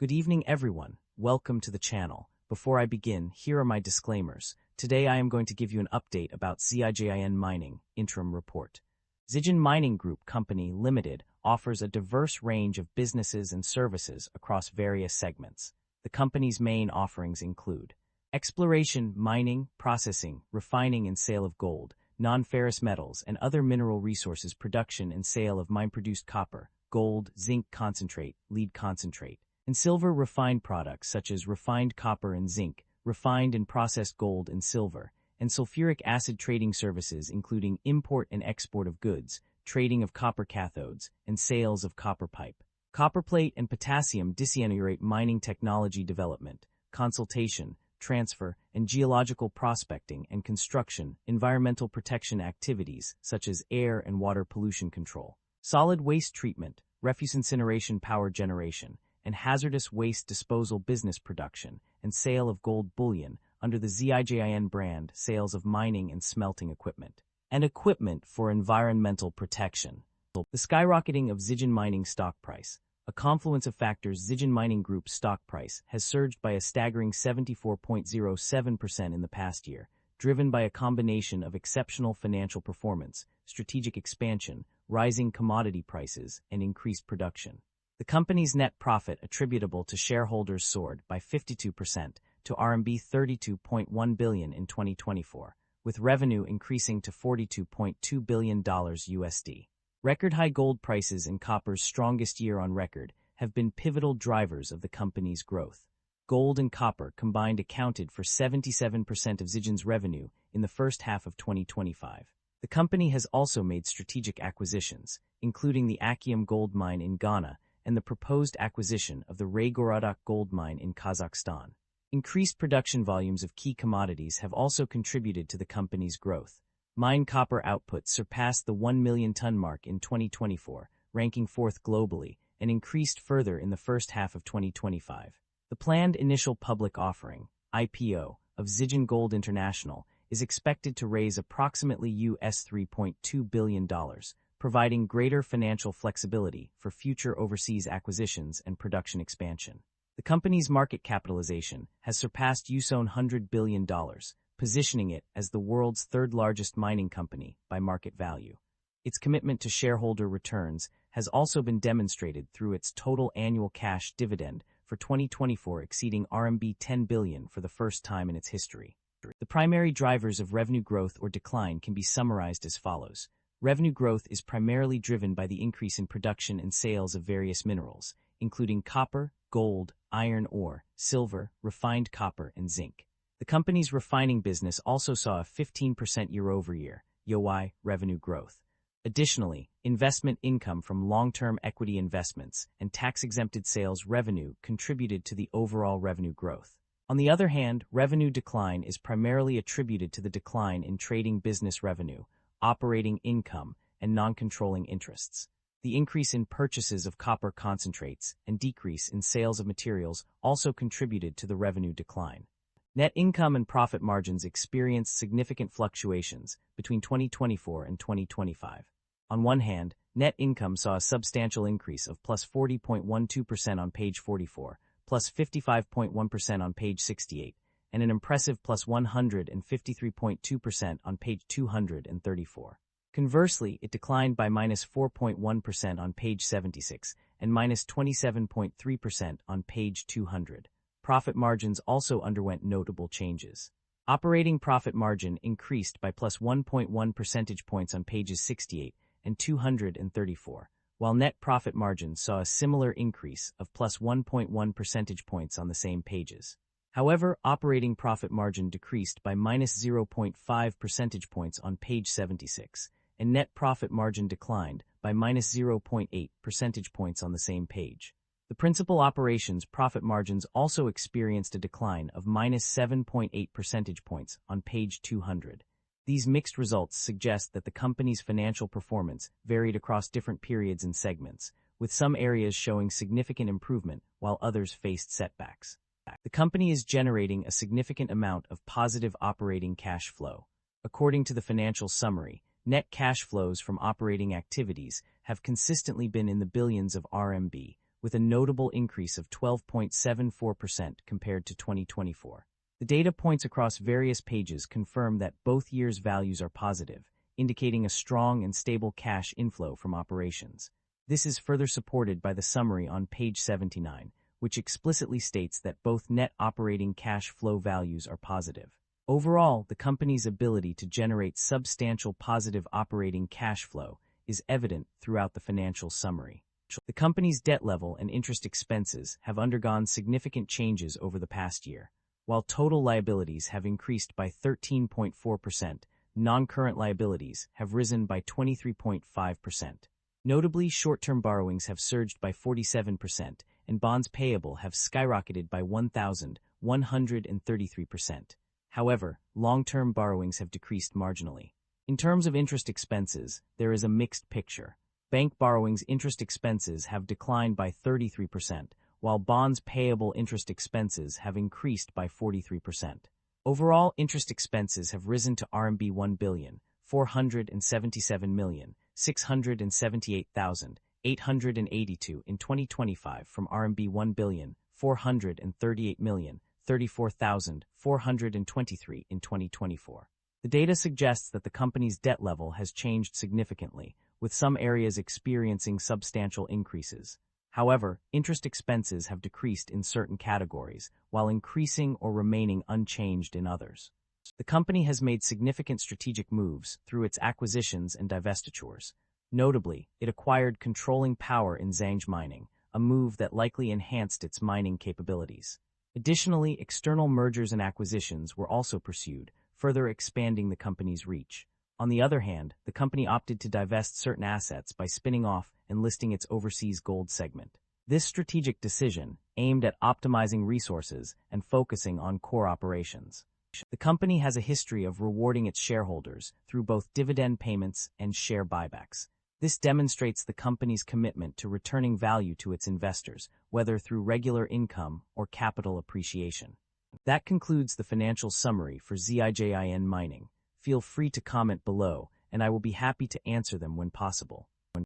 Good evening, everyone. Welcome to the channel. Before I begin, here are my disclaimers. Today I am going to give you an update about ZIJIN Mining interim report. ZIJIN Mining Group Company Limited offers a diverse range of businesses and services across various segments. The company's main offerings include exploration, mining, processing, refining and sale of gold, non-ferrous metals and other mineral resources, production and sale of mine-produced copper, gold, zinc concentrate, lead concentrate, and silver, refined products such as refined copper and zinc, refined and processed gold and silver, and sulfuric acid trading services including import and export of goods, trading of copper cathodes, and sales of copper pipe. Copperplate and potassium dicyanurate mining technology development, consultation, transfer, and geological prospecting and construction, environmental protection activities such as air and water pollution control, solid waste treatment, refuse incineration, power generation, and hazardous waste disposal, business production and sale of gold bullion under the ZIJIN brand, sales of mining and smelting equipment, and equipment for environmental protection. The skyrocketing of ZIJIN Mining stock price. A confluence of factors, ZIJIN Mining Group's stock price has surged by a staggering 74.07% in the past year, driven by a combination of exceptional financial performance, strategic expansion, rising commodity prices, and increased production. The company's net profit attributable to shareholders soared by 52% to RMB 32.1 billion in 2024, with revenue increasing to $42.2 billion USD. Record-high gold prices and copper's strongest year on record have been pivotal drivers of the company's growth. Gold and copper combined accounted for 77% of ZIJIN's revenue in the first half of 2025. The company has also made strategic acquisitions, including the Akium gold mine in Ghana and the proposed acquisition of the Raygorodok gold mine in Kazakhstan. Increased production volumes of key commodities have also contributed to the company's growth. Mine copper output surpassed the 1 million ton mark in 2024, ranking fourth globally, and increased further in the first half of 2025. The planned initial public offering, IPO, of ZIJIN Gold International is expected to raise approximately $3.2 billion, providing greater financial flexibility for future overseas acquisitions and production expansion. The company's market capitalization has surpassed $100 billion, positioning it as the world's third-largest mining company by market value. Its commitment to shareholder returns has also been demonstrated through its total annual cash dividend for 2024 exceeding RMB 10 billion for the first time in its history. The primary drivers of revenue growth or decline can be summarized as follows. Revenue growth is primarily driven by the increase in production and sales of various minerals, including copper, gold, iron ore, silver, refined copper, and zinc. The company's refining business also saw a 15% year-over-year (YoY) revenue growth. Additionally, investment income from long-term equity investments and tax-exempted sales revenue contributed to the overall revenue growth. On the other hand, revenue decline is primarily attributed to the decline in trading business revenue, operating income, and non-controlling interests. The increase in purchases of copper concentrates and decrease in sales of materials also contributed to the revenue decline. Net income and profit margins experienced significant fluctuations between 2024 and 2025. On one hand, net income saw a substantial increase of plus 40.12% on page 44, plus 55.1% on page 68, and an impressive plus 153.2% on page 234. Conversely, it declined by minus 4.1% on page 76 and minus 27.3% on page 200. Profit margins also underwent notable changes. Operating profit margin increased by plus 1.1 percentage points on pages 68 and 234, while net profit margin saw a similar increase of plus 1.1 percentage points on the same pages. However, operating profit margin decreased by minus 0.5 percentage points on page 76, and net profit margin declined by minus 0.8 percentage points on the same page. The principal operations profit margins also experienced a decline of minus 7.8 percentage points on page 200. These mixed results suggest that the company's financial performance varied across different periods and segments, with some areas showing significant improvement while others faced setbacks. The company is generating a significant amount of positive operating cash flow. According to the financial summary, net cash flows from operating activities have consistently been in the billions of RMB, with a notable increase of 12.74% compared to 2024. The data points across various pages confirm that both years' values are positive, indicating a strong and stable cash inflow from operations. This is further supported by the summary on page 79, which explicitly states that both net operating cash flow values are positive. Overall, the company's ability to generate substantial positive operating cash flow is evident throughout the financial summary. The company's debt level and interest expenses have undergone significant changes over the past year. While total liabilities have increased by 13.4%, non-current liabilities have risen by 23.5%. Notably, short-term borrowings have surged by 47%, and bonds payable have skyrocketed by 1,133%. However, long-term borrowings have decreased marginally. In terms of interest expenses, there is a mixed picture. Bank borrowings interest expenses have declined by 33%, while bonds payable interest expenses have increased by 43%. Overall, interest expenses have risen to RMB 1,477,678,882 in 2025 from RMB 1,438,034,423 in 2024. The data suggests that the company's debt level has changed significantly, with some areas experiencing substantial increases. However, interest expenses have decreased in certain categories, while increasing or remaining unchanged in others. The company has made significant strategic moves through its acquisitions and divestitures. Notably, it acquired controlling power in ZIJIN Mining, a move that likely enhanced its mining capabilities. Additionally, external mergers and acquisitions were also pursued, further expanding the company's reach. On the other hand, the company opted to divest certain assets by spinning off and listing its overseas gold segment. This strategic decision aimed at optimizing resources and focusing on core operations. The company has a history of rewarding its shareholders through both dividend payments and share buybacks. This demonstrates the company's commitment to returning value to its investors, whether through regular income or capital appreciation. That concludes the financial summary for ZIJIN Mining. Feel free to comment below, and I will be happy to answer them when possible.